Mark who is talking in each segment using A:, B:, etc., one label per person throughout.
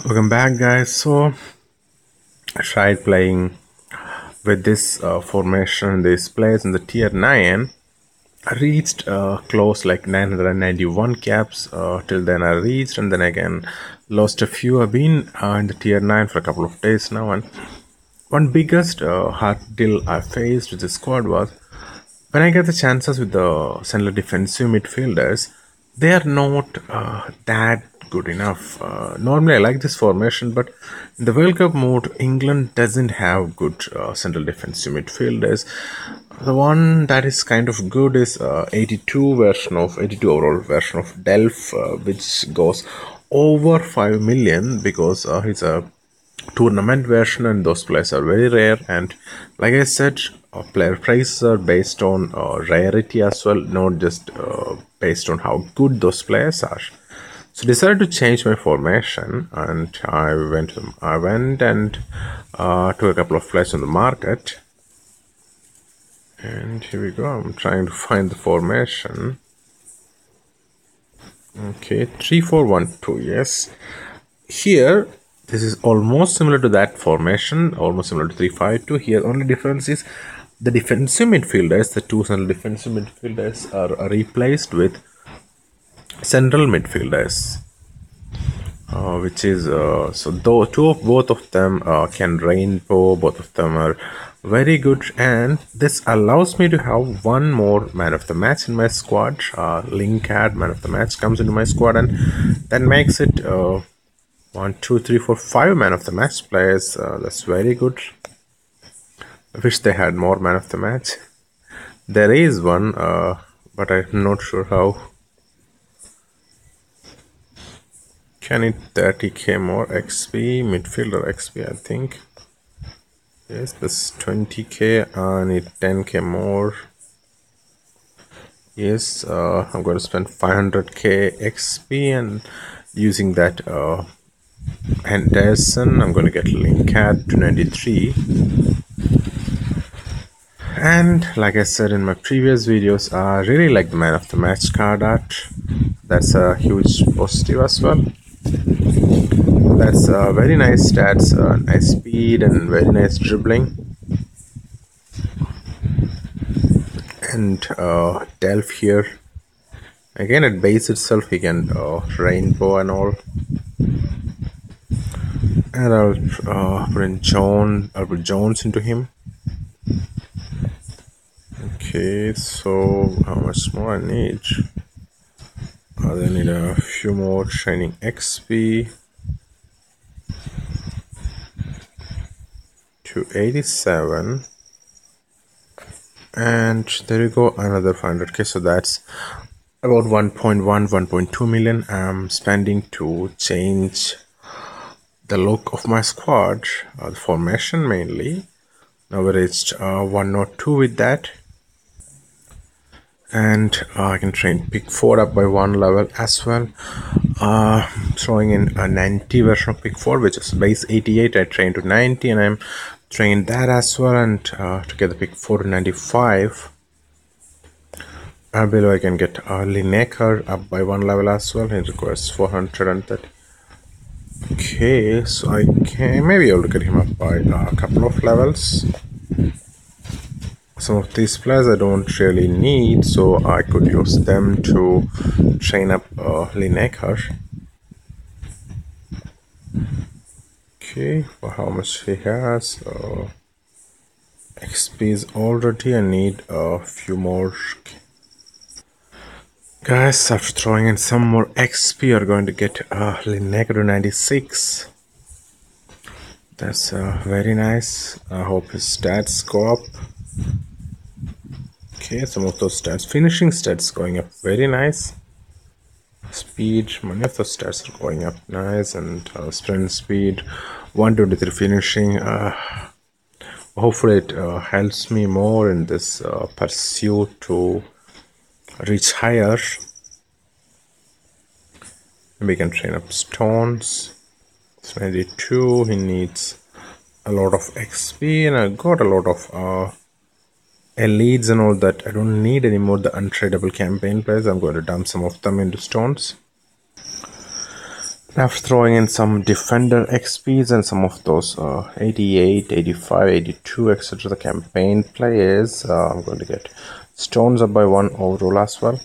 A: Welcome back, guys. So I tried playing with this formation, this place in the tier 9. I reached close like 991 caps. Till then I reached, and then again lost a few. I've been in the tier 9 for a couple of days now, and one biggest hard deal I faced with the squad was when I get the chances with the central defensive midfielders, they are not that good enough. Normally, I like this formation, but in the World Cup mode, England doesn't have good central defensive midfielders. The one that is kind of good is 82 overall version of Delph, which goes over 5 million because he's a tournament version and those players are very rare. And like I said, player prices are based on rarity as well, not just based on how good those players are. So decided to change my formation, and I went and took a couple of players on the market, and here we go. I'm trying to find the formation. Okay, 3-4-1-2. Yes, here this is almost similar to that formation, almost similar to 3-5-2. Here only difference is the defensive midfielders, the two central defensive midfielders are replaced with central midfielders, which is so though both of them can rainbow. Both of them are very good, and this allows me to have one more man of the match in my squad. Linkad man of the match comes into my squad, and that makes it 1, 2, 3, 4, 5 man of the match players. That's very good. I wish they had more man of the match. There is one, but I'm not sure how. Can it 30k more XP, midfielder XP, I think. Yes, this 20k, I need 10k more. Yes, I'm going to spend 500k XP, and using that Henderson, I'm going to get Linkad to 93. And like I said in my previous videos, I really like the man of the match card art. That's a huge positive as well. That's very nice stats, nice speed and very nice dribbling. And Delph here, again at base itself he can rainbow and all. And I'll put Jones into him. Okay, so how much more I need? I need a few more shining XP to 87, and there you go, another 500k. So that's about 1.2 million I'm spending to change the look of my squad, the formation mainly. Now we reached 102 with that. And I can train pick 4 up by 1 level as well. Throwing in a 90 version of pick 4, which is base 88. I trained to 90, and I'm trained that as well. And to get the pick 4 to 95, below I can get Lineker up by 1 level as well. It requires 430. Okay, so I can maybe able to get him up by a couple of levels. Some of these players I don't really need, so I could use them to train up Lineker. Okay, for how much he has. XP is already, I need a few more. Guys, after throwing in some more XP, you're going to get Lineker to 96. That's very nice. I hope his stats go up. Okay, some of those stats, finishing stats going up very nice. Speed, many of those stats are going up nice, and sprint speed, 123 finishing. Hopefully it helps me more in this pursuit to reach higher. Maybe we can train up Stones. It's 92, he needs a lot of XP, and I got a lot of elites and all that. I don't need anymore the untradeable campaign players. I'm going to dump some of them into Stones. After throwing in some defender XPs and some of those 88, 85, 82, etc. the campaign players, I'm going to get stones up by 1 overall as well.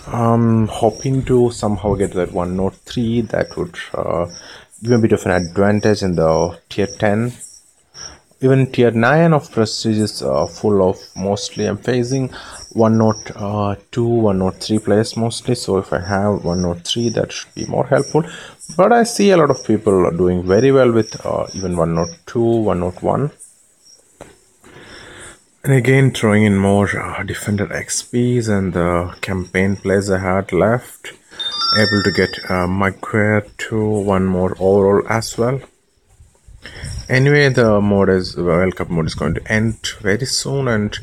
A: I'm hoping to somehow get that 103. That would give me a bit of an advantage in the tier 10. Even tier 9 of prestige is full of, mostly I'm facing 102, 103 players mostly. So if I have 103, that should be more helpful. But I see a lot of people are doing very well with even 102, 101. And again, throwing in more defender XPs and the campaign plays I had left. Able to get Micware to 1 more overall as well. Anyway, the World Cup mode is going to end very soon, and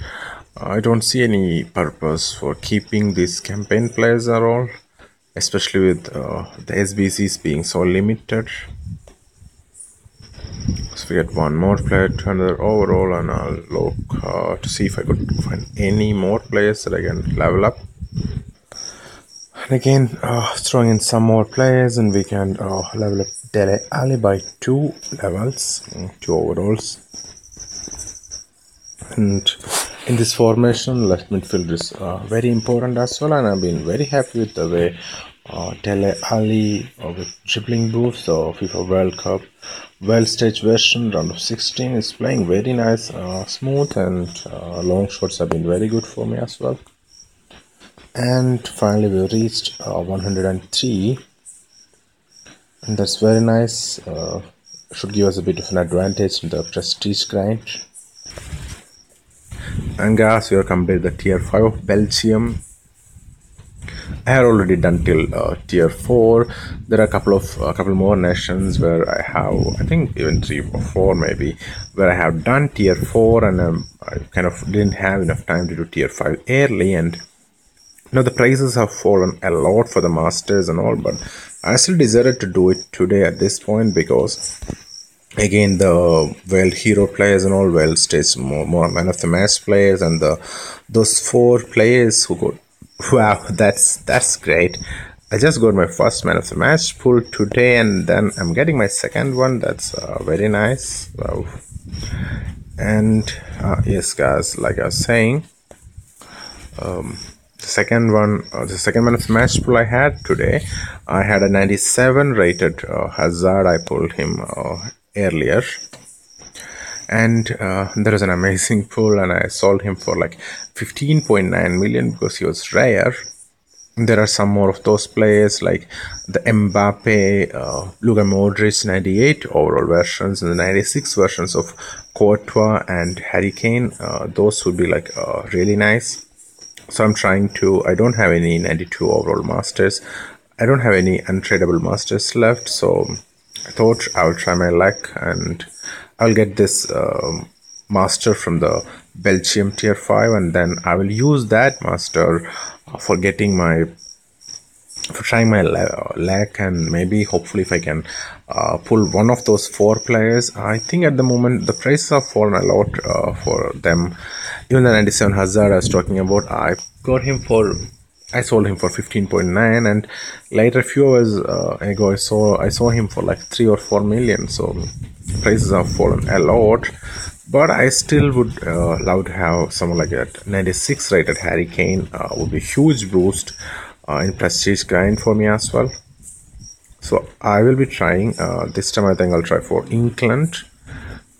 A: I don't see any purpose for keeping these campaign players at all, especially with the SBCs being so limited. So we get 1 more player to another overall, and I'll look to see if I could find any more players that I can level up. And again, throwing in some more players, and we can level up Dele Alli by 2 levels, 2 overalls. And in this formation, left midfield is very important as well, and I've been very happy with the way Dele Alli with dribbling boost, so FIFA World Cup World Stage version round of 16 is playing very nice, smooth, and long shots have been very good for me as well. And finally we reached 103, and that's very nice. Should give us a bit of an advantage in the prestige grind. And guys, we are completed the tier 5 of Belgium. I had already done till tier 4. There are a couple more nations where I have, I think even 3 or 4 maybe, where I have done tier 4, and I kind of didn't have enough time to do tier 5 early, and the prices have fallen a lot for the masters and all, but I still decided to do it today at this point because again the world hero players and all, world stage more man of the match players, and those 4 players who got, wow, that's great. I just got my first man of the match pull today, and then I'm getting my second one. That's very nice. Wow. And yes guys, like I was saying, the second man of the match pull I had today, I had a 97 rated Hazard. I pulled him earlier, and there is an amazing pull, and I sold him for like 15.9 million because he was rare. There are some more of those players like the Mbappe, Luka Modric 98 overall versions, and the 96 versions of Courtois and Harry Kane. Those would be like really nice. So I'm trying to, I don't have any 92 overall masters. I don't have any untradeable masters left. So I thought I will try my luck, and I'll get this master from the Belgium tier 5, and then I will use that master for getting my, for trying my luck, and maybe hopefully if I can pull one of those 4 players. I think at the moment the prices have fallen a lot for them. Even the 97 Hazard I was talking about, I sold him for 15.9, and later a few hours ago I saw him for like 3 or 4 million. So prices have fallen a lot, but I still would love to have someone like that 96 rated Harry Kane. Would be huge boost in prestige grind for me as well. So I will be trying this time. I think I'll try for England,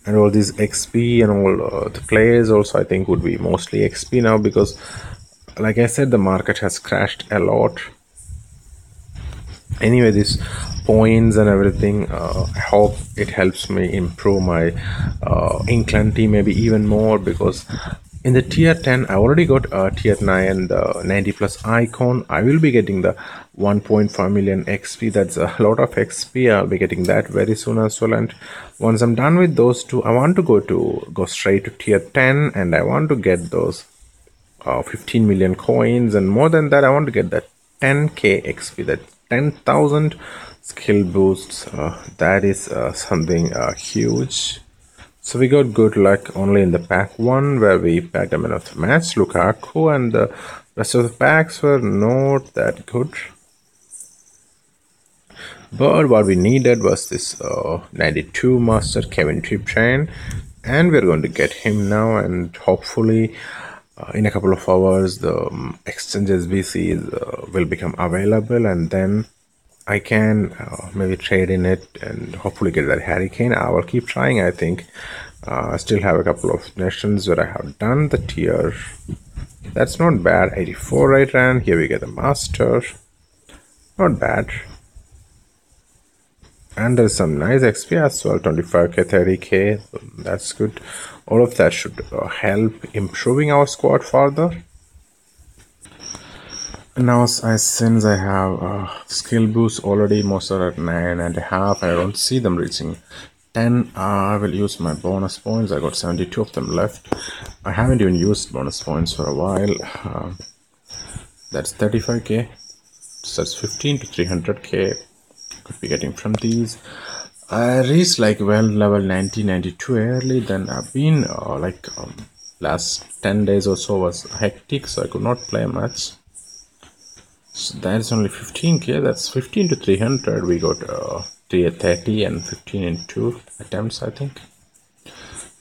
A: and all these XP and all the players also I think would be mostly XP now, because like I said, the market has crashed a lot. Anyway, these points and everything, I hope it helps me improve my England team maybe even more, because in the tier 10 I already got tier 9 the 90 plus icon. I will be getting the 1.5 million XP. That's a lot of XP. I'll be getting that very soon as well, and once I'm done with those 2, I want to go straight to tier 10, and I want to get those 15 million coins, and more than that I want to get that 10k XP, that 10,000 skill boosts. That is something huge. So we got good luck only in the pack 1, where we packed a man of the match, Lukaku, and the rest of the packs were not that good. But what we needed was this 92 master Kevin Train, and we're going to get him now. And hopefully, in a couple of hours, the exchange SBC will become available, and then I can maybe trade in it and hopefully get that hurricane. I will keep trying. I think I still have a couple of nations where I have done the tier. That's not bad. 84 right, and here we get the master. Not bad. And there's some nice XP as well, 25k, 30k. That's good. All of that should help improving our squad further. Now, since I have skill boosts already, most are at 9.5. I don't see them reaching 10. I will use my bonus points. I got 72 of them left. I haven't even used bonus points for a while. That's 35k. So that's 15 to 300k. Could be getting from these. I reached like level 90, 92 early. Then I've been last 10 days or so was hectic, so I could not play much. So that's only 15k. That's 15 to 300. We got 30 and 15 in 2 attempts, I think.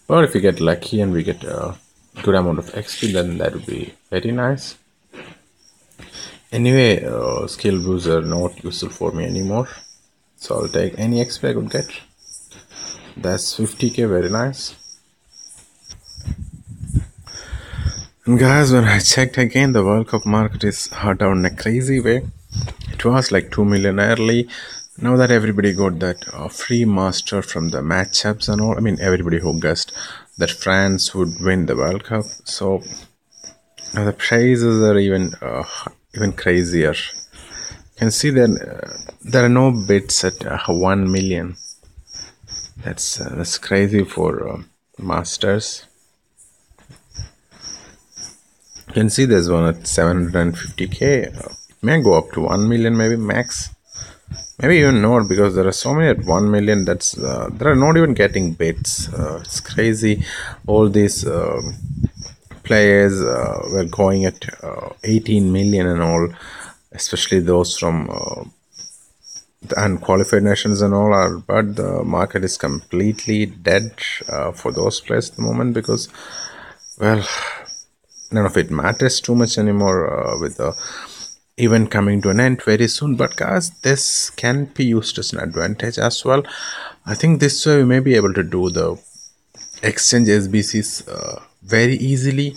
A: But if we get lucky and we get a good amount of XP, then that would be very nice. Anyway, skill boosts are not useful for me anymore, so I'll take any XP I could get. That's 50k, very nice. And guys, when I checked again, the World Cup market is down in a crazy way. It was like 2 million early. Now that everybody got that free master from the matchups and all, I mean everybody who guessed that France would win the World Cup, so now the prices are even crazier. You can see that there are no bids at 1 million. That's crazy for masters. You can see there's one at 750k. It may go up to 1 million, maybe max. Maybe even more, because there are so many at 1 million that's they're not even getting bids. It's crazy. All these players were going at 18 million and all, especially those from the unqualified nations and all are. But the market is completely dead for those players at the moment, because, well, none of it matters too much anymore with the event coming to an end very soon. But guys, this can be used as an advantage as well. I think this way we may be able to do the exchange SBCs very easily.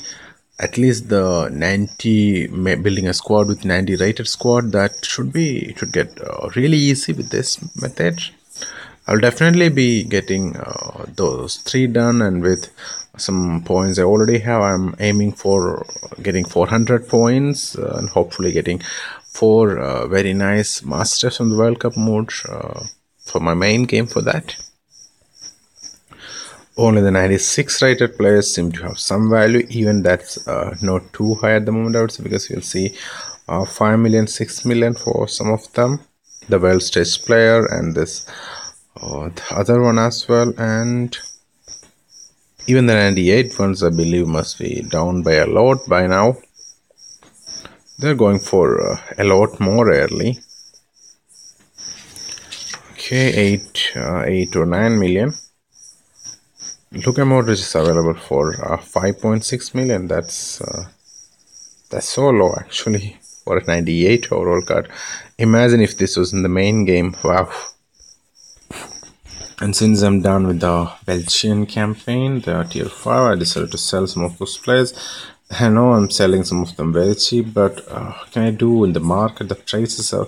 A: At least the 90, building a squad with 90 rated squad, that should get really easy with this method. I'll definitely be getting those 3 done, and with some points I already have, I'm aiming for getting 400 points and hopefully getting 4 very nice masters from the World Cup mode for my main game for that. Only the 96 rated players seem to have some value. Even that's not too high at the moment, I would say, because you'll see 5 million, 6 million for some of them. The well staged player and this the other one as well, and even the 98 ones I believe must be down by a lot by now. They're going for a lot more early. Okay, 8 or 9 million. Look at mode is available for 5.6 million. That's so low actually for a 98 overall card. Imagine if this was in the main game. Wow. And since I'm done with the Belgian campaign, the tier 5, I decided to sell some of those players. I know I'm selling some of them very cheap, but can I do in the market? The prices are,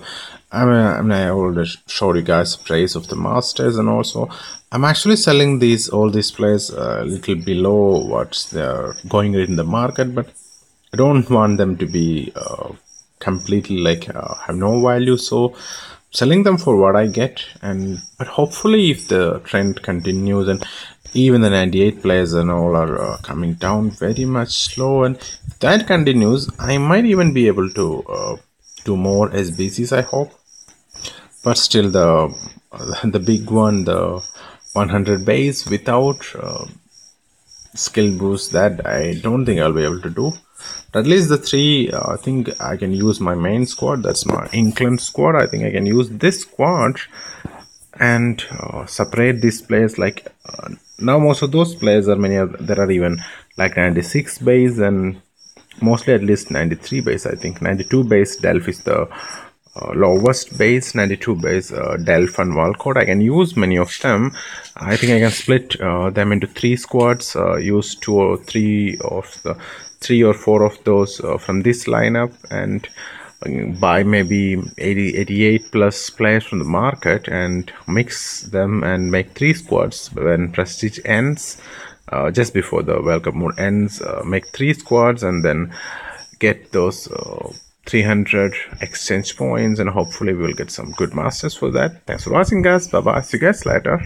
A: I already showed you guys the price of the masters, and also I'm actually selling all these players a little below what they're going in the market, but I don't want them to be completely have no value, so selling them for what I get. But hopefully if the trend continues and even the 98 players and all are coming down very much slow, and if that continues, I might even be able to do more SBCs, I hope. But still the big one, the 100 base without skill boost, that I don't think I'll be able to do. At least the three, I think I can use my main squad. That's my England squad. I think I can use this squad and separate these players. Like now, most of those players are there are even like 96 base and mostly at least 93 base. I think 92 base Delph is the lowest base. 92 base Delph and Walcott. I can use many of them. I think I can split them into three squads. Use three or four of those from this lineup and buy maybe 88 plus players from the market and mix them and make three squads when prestige ends. Just before the welcome mode ends, make three squads and then get those 300 exchange points, and hopefully we will get some good masters for that. Thanks for watching, guys. Bye bye. See you guys later.